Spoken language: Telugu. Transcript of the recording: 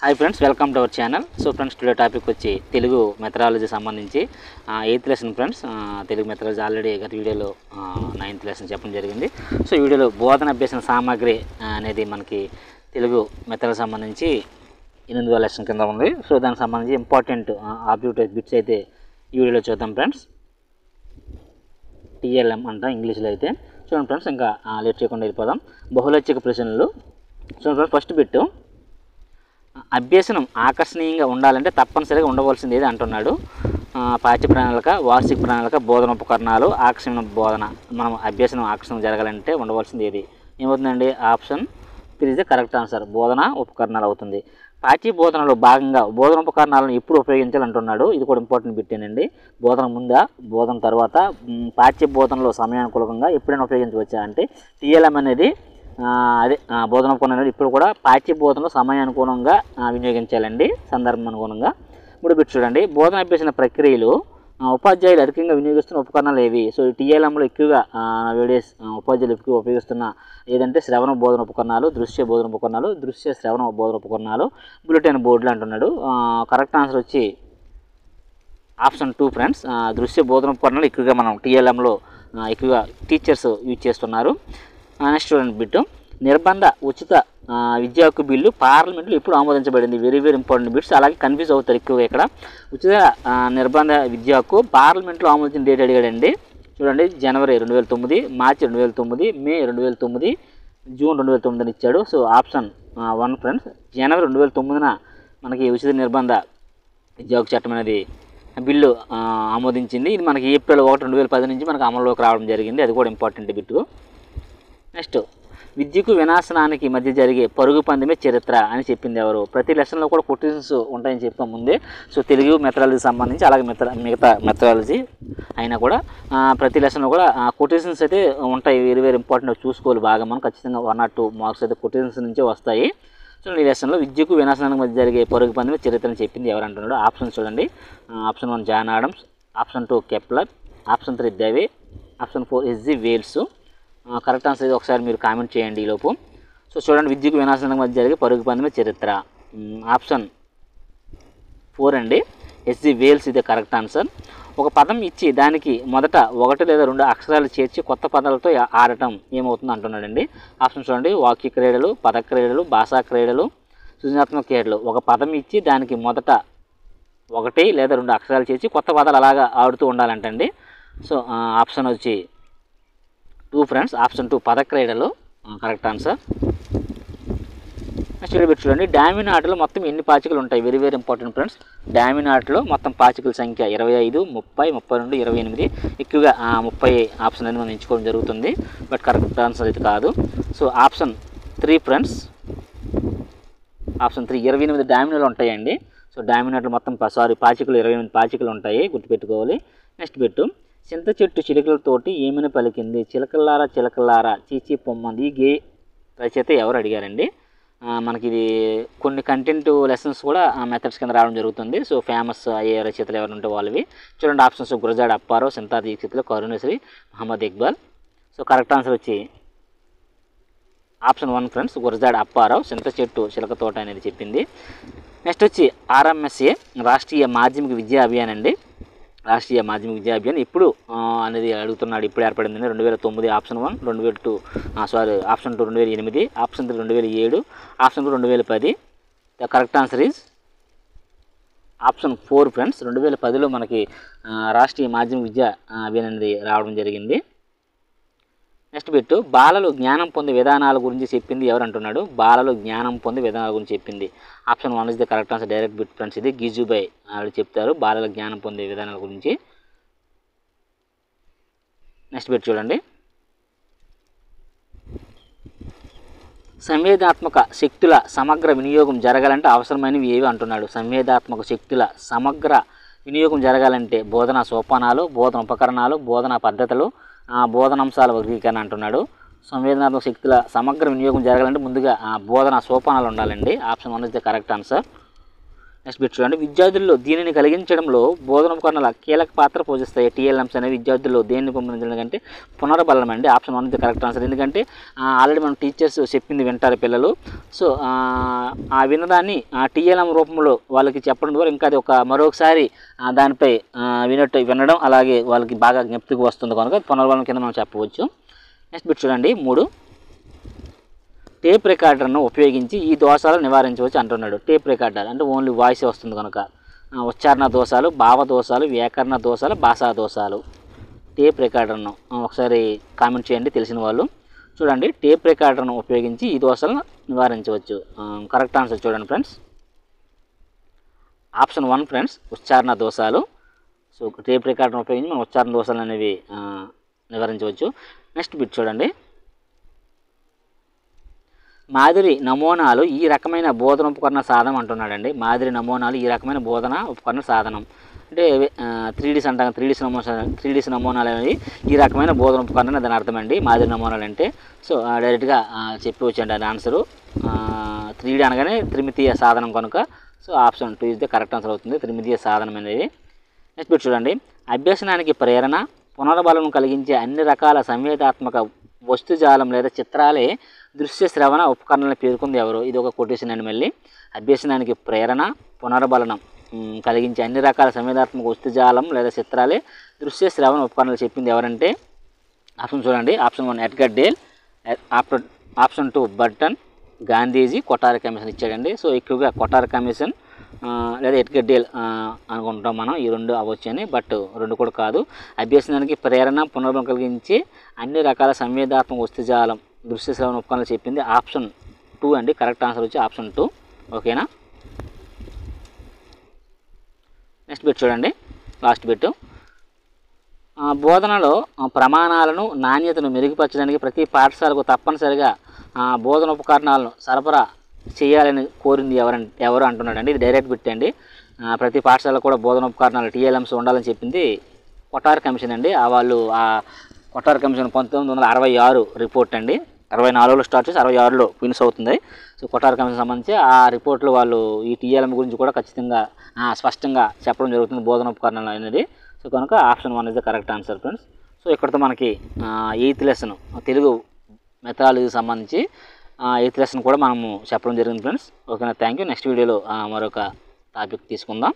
Hi friends, welcome to our channel. So friends, today topic వచ్చి తెలుగు మెథడాలజీ సంబంధించి 8th lesson friends. Telugu methodology already గత వీడియోలో 9th లెసన్ చెప్పడం జరిగింది. సో ఈ వీడియోలో బోధన అభ్యసన సామాగ్రి అనేది మనకి తెలుగు మెథడ్ సంబంధించి 8వ లెసన్ కింద ఉంది. సో దానికి సంబంధించి ఇంపార్టెంట్ ఆబ్జెక్టివ్ బిట్స్ అయితే ఈ వీడియోలో చూద్దాం ఫ్రెండ్స్. TLM అంటాం ఇంగ్లీష్లో అయితే. చూడండి ఫ్రెండ్స్, ఇంకా లేట్ చేయకుండా వెళ్ళిపోదాం. బహుళైచ్ఛిక ప్రశ్నలు. చూడండి ఫ్రెండ్స్, ఫస్ట్ బిట్టు, అభ్యసనం ఆకర్షణీయంగా ఉండాలంటే తప్పనిసరిగా ఉండవలసింది ఏది అంటున్నాడు. పాఠ్య ప్రణాళిక, వార్షిక ప్రణాళిక, బోధన ఉపకరణాలు, ఆకర్షణ బోధన. మనం అభ్యసనం ఆకర్షణ జరగాలంటే ఉండవలసింది ఏది ఏమవుతుందండి? Option 3 is the correct answer. బోధన ఉపకరణాలు అవుతుంది. పాఠ్య బోధనలో భాగంగా బోధన ఉపకరణాలను ఎప్పుడు ఉపయోగించాలంటున్నాడు. ఇది కూడా ఇంపార్టెంట్ బిట్టేనండి. బోధన ముందా, బోధన తర్వాత, పాఠ్య బోధనలో సమయానుకూలంగా ఎప్పుడైనా ఉపయోగించవచ్చా అంటే TLM అనేది అదే బోధన ఉపకరణం అనేది ఇప్పుడు కూడా పాఠ్య బోధనలో సమయానుకూలంగా వినియోగించాలండి, సందర్భం అనుగుణంగా. ఇప్పుడు బిట్ చూడండి, బోధన అభ్యసన ప్రక్రియలు ఉపాధ్యాయులు అధికంగా వినియోగిస్తున్న ఉపకరణాలు ఏవి? సో ఈ TLMలో ఎక్కువగా వేడేస్ ఉపాధ్యాయులు ఎక్కువ ఉపయోగిస్తున్న ఏదంటే శ్రవణ బోధన ఉపకరణాలు, దృశ్య బోధన ఉపకరణాలు, దృశ్య శ్రవణ బోధన ఉపకరణాలు, బులెటిన్ బోర్డులు అంటున్నాడు. కరెక్ట్ ఆన్సర్ వచ్చి ఆప్షన్ 2 ఫ్రెండ్స్. దృశ్య బోధన ఉపకరణాలు ఎక్కువగా మనం TLMలో ఎక్కువగా టీచర్స్ యూజ్ చేస్తున్నారు. నెక్స్ట్ చూడండి బిట్టు, నిర్బంధ ఉచిత విద్యా హక్కు బిల్లు పార్లమెంట్లో ఎప్పుడు ఆమోదించబడింది? Very very important bits. అలాగే కన్ఫ్యూజ్ అవుతారు ఎక్కువగా ఇక్కడ. ఉచిత నిర్బంధ విద్యా హక్కు పార్లమెంట్లో ఆమోదించిన డేట్ అడిగాడండి. చూడండి, జనవరి 2009, మార్చి 2009, మే 2009, జూన్ 2009 అని ఇచ్చాడు. So option 1 friends. జనవరి 2009న మనకి ఉచిత నిర్బంధ విద్యా హక్కు చట్టం అనేది బిల్లు ఆమోదించింది. ఇది మనకి ఏప్రిల్ 1, 2010 నుంచి మనకు అమల్లోకి రావడం జరిగింది. అది కూడా ఇంపార్టెంట్ బిట్టు. నెక్స్ట్, విద్యకు వినాశనానికి మధ్య జరిగే పరుగు పందెమే చరిత్ర అని చెప్పింది ఎవరు? ప్రతి లెసన్లో కూడా కొటేషన్స్ ఉంటాయని చెప్పాం ముందే. సో తెలుగు మెథడాలజీ సంబంధించి, అలాగే మిగతా మెథడాలజీ అయినా కూడా ప్రతి లెసన్లో కూడా కొటేషన్స్ అయితే ఉంటాయి. వెరీ వెరీ ఇంపార్టెంట్, చూసుకోవాలి బాగా. మనం ఖచ్చితంగా 1 or 2 మార్క్స్ అయితే కొటేషన్స్ నుంచే వస్తాయి. సో ఈ లెసన్లో విద్యకు వినాశనానికి మధ్య జరిగే పరుగు పందెమే చరిత్ర అని చెప్పింది ఎవరు అంటున్నాడు. ఆప్షన్ చూడండి. Option 1 John Adams, option 2 Kepler, option 3 Dave, option 4 SG Wells. Correct answer ఇది ఒకసారి మీరు కామెంట్ చేయండి ఈలోపు. సో చూడండి, విద్యకు వినాశనానికి మధ్య జరిగే పరుగు పందెమే చరిత్ర. ఆప్షన్ 4 అండి, SG వేల్స్ ఇదే కరెక్ట్ ఆన్సర్. ఒక పదం ఇచ్చి దానికి మొదట 1 లేదా 2 అక్షరాలు చేర్చి కొత్త పదాలతో ఆడటం ఏమవుతుంది అంటున్నాడండి. ఆప్షన్ చూడండి, వాక్య క్రీడలు, పద క్రీడలు, భాషా క్రీడలు, సృజనాత్మక క్రీడలు. ఒక పదం ఇచ్చి దానికి మొదట 1 లేదా 2 అక్షరాలు చేర్చి కొత్త పదాలు అలాగా ఆడుతూ ఉండాలంటండి. సో ఆప్షన్ వచ్చి 2 ఫ్రెండ్స్. ఆప్షన్ 2 పద క్రీడలు కరెక్ట్ ఆన్సర్. నెక్స్ట్ పెట్టి చూడండి, డామిన్ ఆటలో మొత్తం ఎన్ని పాచికలు ఉంటాయి? Very very important friends. డామిన్ ఆటలో మొత్తం పాచికల సంఖ్య 25, 30, 32, 28. ఎక్కువగా 30 ఆప్షన్ అనేది మనం ఎంచుకోవడం జరుగుతుంది. బట్ కరెక్ట్ ఆన్సర్ అయితే కాదు. So option 3 friends. ఆప్షన్ 3 28 డామినాలు ఉంటాయండి. సో డామిన్ ఆటలో మొత్తం పాచికలు 28 పాచికలు ఉంటాయి, గుర్తుపెట్టుకోవాలి. నెక్స్ట్ పెట్టు, చింత చెట్టు చిలుకలతోటి ఏమని పలికింది? చిలకల్లారా చిలకల్లారా చీచీ పొమ్మంది. ఈ గే రచయిత ఎవరు అడిగారండి. మనకి ఇది కొన్ని కంటెంట్ లెసన్స్ కూడా మెథడ్స్ కింద రావడం జరుగుతుంది. సో ఫేమస్ అయ్యే రచయితలు ఎవరు ఉంటే వాళ్ళవి చూడండి. Options Gurajada Apparao, Chinta Dikshitulu, Karunasri, Mohammed Iqbal. So correct answer వచ్చి ఆప్షన్ 1 ఫ్రెండ్స్. గురజాడ అప్పారావు చింత చెట్టు చిలక తోట అనేది చెప్పింది. నెక్స్ట్ వచ్చి RMSA రాష్ట్రీయ మాధ్యమిక విద్యా అభియాన్ అండి. రాష్ట్రీయ మాధ్యమిక విద్యా అభియాన్ ఎప్పుడు అనేది అడుగుతున్నాడు. ఇప్పుడు ఏర్పడిందండి 2009 option 1, 2002 option 2 2008, option 3 2007, option 2 2010. The correct answer is option 4 friends. 2010లో మనకి రాష్ట్రీయ మాధ్యమిక విద్యా అభియాన్ అనేది రావడం జరిగింది. నెక్స్ట్ పెట్టు, బాలలు జ్ఞానం పొందే విధానాల గురించి చెప్పింది ఎవరు అంటున్నాడు. బాలలు జ్ఞానం పొందే విధానాల గురించి చెప్పింది option 1 is the correct answer. Direct bit friends. ఇది గిజుబాయ్ ఆవిడ చెప్తారు బాలల జ్ఞానం పొందే విధానాల గురించి. నెక్స్ట్ బిట్ చూడండి, సంవేదాత్మక శక్తుల సమగ్ర వినియోగం జరగాలంటే అవసరమైనవి ఏవి అంటున్నాడు. సంవేదాత్మక శక్తుల సమగ్ర వినియోగం జరగాలంటే బోధనా సోపానాలు, బోధన ఉపకరణాలు, బోధనా పద్ధతులు, బోధనాంశాల వర్గీకరణ అంటున్నాడు. సంవేదనాత్మక శక్తుల సమగ్ర వినియోగం జరగాలంటే ముందుగా బోధనా సోపానాలు ఉండాలండి. Option 1 is the correct answer. Next bit చూడండి, విద్యార్థుల్లో దీనిని కలిగించడంలో బోధనోపకరణాలు కీలక పాత్ర పోషిస్తాయి. టీఎల్ఎంస్ అనేవి విద్యార్థుల్లో దేన్ని పొందించడం అంటే పునర్బలం అండి. Option 1 correct answer. ఎందుకంటే ఆల్రెడీ మనం టీచర్స్ చెప్పింది వింటారు పిల్లలు. సో ఆ వినదాన్ని టీఎల్ఎం రూపంలో వాళ్ళకి చెప్పడం ద్వారా ఇంకా అది మరొకసారి దానిపై వినడం అలాగే వాళ్ళకి బాగా జ్ఞప్తికి వస్తుంది కనుక పునర్బలం కింద మనం చెప్పవచ్చు. నెక్స్ట్ బిట్ చూడండి 3, టేప్ రికార్డర్ను ఉపయోగించి ఈ దోషాలు నివారించవచ్చు అంటున్నాడు. టేప్ రికార్డర్ అంటే ఓన్లీ వాయిస్ వస్తుంది కనుక ఉచ్చారణ దోషాలు, భావ దోషాలు, వ్యాకరణ దోషాలు, భాషా దోషాలు. టేప్ రికార్డర్ను ఒకసారి కామెంట్ చేయండి తెలిసిన వాళ్ళు. చూడండి, టేప్ రికార్డర్ను ఉపయోగించి ఈ దోషాలను నివారించవచ్చు. కరెక్ట్ ఆన్సర్ చూడండి ఫ్రెండ్స్, ఆప్షన్ 1 ఫ్రెండ్స్, ఉచ్చారణ దోషాలు. సో టేప్ రికార్డర్ను ఉపయోగించి మనం ఉచ్చారణ దోషాలు అనేవి నివారించవచ్చు. నెక్స్ట్ బిట్ చూడండి, మాదిరి నమూనాలు ఈ రకమైన బోధన ఉపకరణ సాధనం అంటున్నాడండి. మాదిరి నమూనాలు ఈ రకమైన బోధన ఉపకరణ సాధనం అంటే 3Ds అంటాం. 3Ds నమూనాలు అనేవి ఈ రకమైన బోధన ఉపకరణ దాని అర్థం అండి. మాదిరి నమూనాలు అంటే సో డైరెక్ట్గా చెప్పవచ్చండి అది ఆన్సరు. 3D అనగానే త్రిమితీయ సాధనం కనుక so option 2 is the correct answer అవుతుంది, త్రిమితీయ సాధనం అనేది. నెక్స్ట్ బిట్ చూడండి, అభ్యసనానికి ప్రేరణ పునర్బలం కలిగించే అన్ని రకాల సంవేదాత్మక వస్తుజాలం లేదా చిత్రాలే దృశ్య శ్రవణ ఉపకరణాలను పేర్కొంది ఎవరు? ఇది ఒక కొటేషన్ అండి. మళ్ళీ అభ్యసనానికి ప్రేరణ పునర్బలనం కలిగించే అన్ని రకాల సంవేదాత్మక వస్తుజాలం లేదా చిత్రాలే దృశ్య శ్రవణ ఉపకరణాలు చెప్పింది ఎవరంటే ఆప్షన్ చూడండి, option 1 Edgar Dale, option 2 Burton, Gandhiji, Kothari commission ఇచ్చాడండి. సో ఎక్కువగా కొఠారి కమిషన్ లేదా ఎడ్గర్ డేల్ అనుకుంటాం మనం, ఈ 2 అవ్వచ్చు అని. బట్ 2 కూడా కాదు. అభ్యసనానికి ప్రేరణ పునర్బలం కలిగించి అన్ని రకాల సంవేదాత్మక వస్తుజాలం దృశ్య శ్రవణ ఉపకరణలు చెప్పింది ఆప్షన్ 2 అండి. కరెక్ట్ ఆన్సర్ వచ్చి ఆప్షన్ 2. ఓకేనా. నెక్స్ట్ బిట్ చూడండి, లాస్ట్ బిట్, బోధనలో ప్రమాణాలను నాణ్యతను మెరుగుపరచడానికి ప్రతి పాఠశాలకు తప్పనిసరిగా బోధన ఉపకరణాలను సరఫరా చేయాలని కోరింది ఎవరు అంటున్నాడండి. ఇది డైరెక్ట్ బిట్ అండి. ప్రతి పాఠశాల కూడా బోధన ఉపకరణాలు టీఎల్ఎంస్ ఉండాలని చెప్పింది కొఠారి కమిషన్ అండి. వాళ్ళు కొఠారి కమిషన్ 1966 రిపోర్ట్ అండి. 64లో స్టార్ట్ చేసి 66లో ఫినిష్ అవుతుంది. సో కొఠారి కమిషన్ సంబంధించి ఆ రిపోర్ట్లో వాళ్ళు ఈ టీఎల్ఎం గురించి కూడా ఖచ్చితంగా స్పష్టంగా చెప్పడం జరుగుతుంది బోధన ఉపకరణాలు అనేది. సో కనుక option 1 is the correct answer friends. So ఇక్కడితో మనకి 8th లెసన్ తెలుగు మెథడాలజీకి సంబంధించి 8th లెసన్ కూడా మనము చెప్పడం జరిగింది ఫ్రెండ్స్. ఓకేనా, థ్యాంక్ యూ. నెక్స్ట్ వీడియోలో మరొక టాపిక్ తీసుకుందాం.